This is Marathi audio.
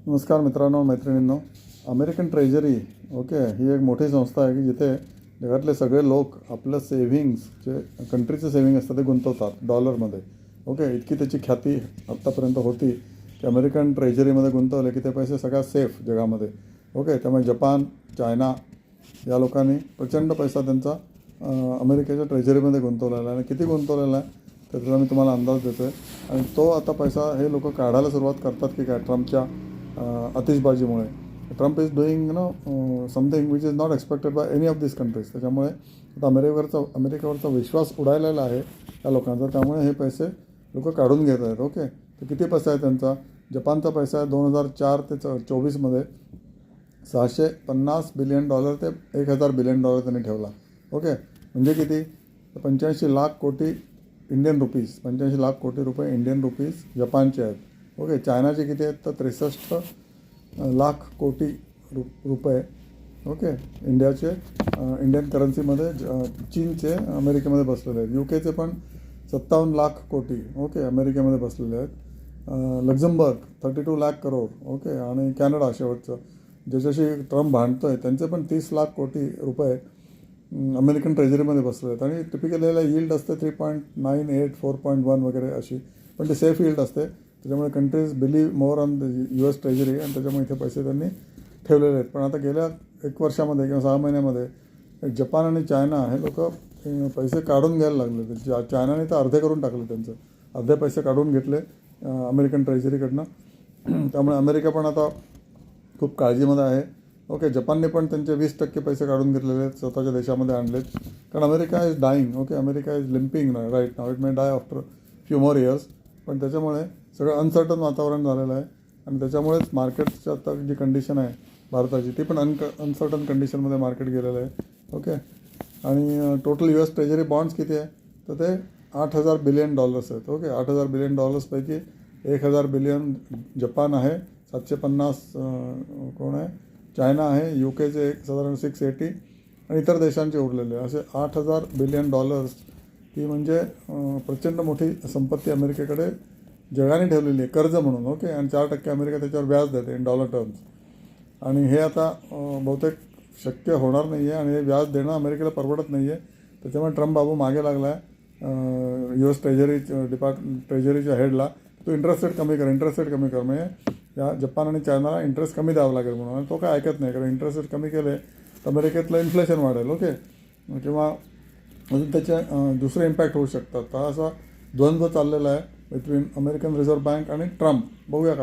नमस्कार मित्रांनो, मैत्रिणींनो. अमेरिकन ट्रेजरी ओके ही एक मोठी संस्था आहे की जिथे जगातले सगळे लोक आपलं सेव्हिंग्स जे कंट्रीचे सेव्हिंग असतं ते गुंतवतात डॉलरमध्ये. ओके, इतकी त्याची ख्याती आत्तापर्यंत होती की अमेरिकन ट्रेजरीमध्ये गुंतवले की ते पैसे सगळ्यात सेफ जगामध्ये. ओके, त्यामुळे जपान, चायना या लोकांनी प्रचंड पैसा त्यांचा अमेरिकेच्या ट्रेजरीमध्ये गुंतवलेला आहे. आणि किती गुंतवलेला आहे त्याचा मी तुम्हाला अंदाज देतो आहे. आणि तो आता पैसा हे लोक काढायला सुरुवात करतात की काय ट्रम्पच्या आतिषबाजीमुळे. Trump is doing something which is not expected by any of this countries. त्याच्यामुळे आता अमेरिकेवरचा विश्वास उडालेला आहे या लोकांचा. त्यामुळे हे पैसे लोक काढून घेत आहेत. ओके, तर किती पैसा आहे त्यांचा? जपानचा पैसा आहे 2004 ते 24मध्ये $650 बिलियन ते $1,000 बिलियन त्यांनी ठेवला. ओके, म्हणजे किती? 85 लाख कोटी इंडियन रुपीज, 85 लाख कोटी रुपये इंडियन रुपीज जपानचे आहेत. ओके, चायनाचे किती आहेत तर 63 लाख कोटी रुपये. ओके, इंडियाचे इंडियन करन्सीमध्ये चीनचे अमेरिकेमध्ये बसलेले आहेत. UKचे पण 57 लाख कोटी ओके अमेरिकेमध्ये बसलेले आहेत. लक्झमबर्ग 32 लाख करोड. ओके, आणि कॅनडा शेवटचं ज्याच्याशी ट्रम्प भांडतो आहे त्यांचे पण 30 लाख कोटी रुपये अमेरिकन ट्रेजरीमध्ये बसले आहेत. आणि टिपिकल याला यील्ड असते 3.98 4.1 वगैरे अशी, पण ते सेफ यील्ड असते. त्याच्यामुळे countries believe more on the US treasury आणि त्याच्यामुळे इथे पैसे त्यांनी ठेवलेले आहेत. पण आता गेल्या 1 वर्षामध्ये किंवा 6 महिन्यामध्ये जपान आणि चायना हे लोक पैसे काढून घ्यायला लागले. चायनाने तर अर्धे करून टाकले, त्यांचं अर्धे पैसे काढून घेतले अमेरिकन ट्रेजरीकडनं. त्यामुळे अमेरिका पण आता खूप काळजीमध्ये आहे. ओके, जपानने पण त्यांचे 20% पैसे काढून घेतलेले आहेत, स्वतःच्या देशामध्ये आणलेत. कारण America is dying. Okay, America is limping right now. It may die after few more years. पण त्याच्यामुळे सगळं अनसर्टन वातावरण झालेलं आहे. आणि त्याच्यामुळेच मार्केटची आता जी कंडिशन आहे भारताची ती पण अनसर्टन कंडिशनमध्ये मार्केट गेलेलं आहे. ओके, आणि टोटल US ट्रेजरी बॉन्ड्स किती आहे तर ते $8,000 बिलियन आहेत. ओके, $8,000 बिलियन पैकी 1,000 बिलियन जपान आहे, 750 कोण आहे चायना आहे, UKचे साधारण 680 आणि इतर देशांचे उरलेले असे $8,000 बिलियन. ही म्हणजे प्रचंड मोठी संपत्ती अमेरिकेकडे जगाने ठेवलेली आहे कर्ज म्हणून. ओके, आणि 4% अमेरिका त्याच्यावर व्याज देते इन डॉलर टर्म्स. आणि हे आता बहुतेक शक्य होणार नाही आहे आणि हे व्याज देणं अमेरिकेला परवडत नाही आहे. त्याच्यामुळे ट्रम्प बाबू मागे लागला आहे US ट्रेजरीच्या हेडला, तो इंटरेस्ट रेट कमी कर म्हणजे या जपान आणि चायनाला इंटरेस्ट कमी द्यावं लागेल म्हणून. आणि तो काय ऐकत नाही, कारण इंटरेस्ट रेट कमी केले तर अमेरिकेतलं इन्फ्लेशन वाढेल. ओके, किंवा अजून त्याचे दुसरे इम्पॅक्ट होऊ शकतात. तर असा द्वंद्व चाललेला आहे बिटवीन अमेरिकन रिझर्व्ह बँक आणि ट्रम्प. बघूया का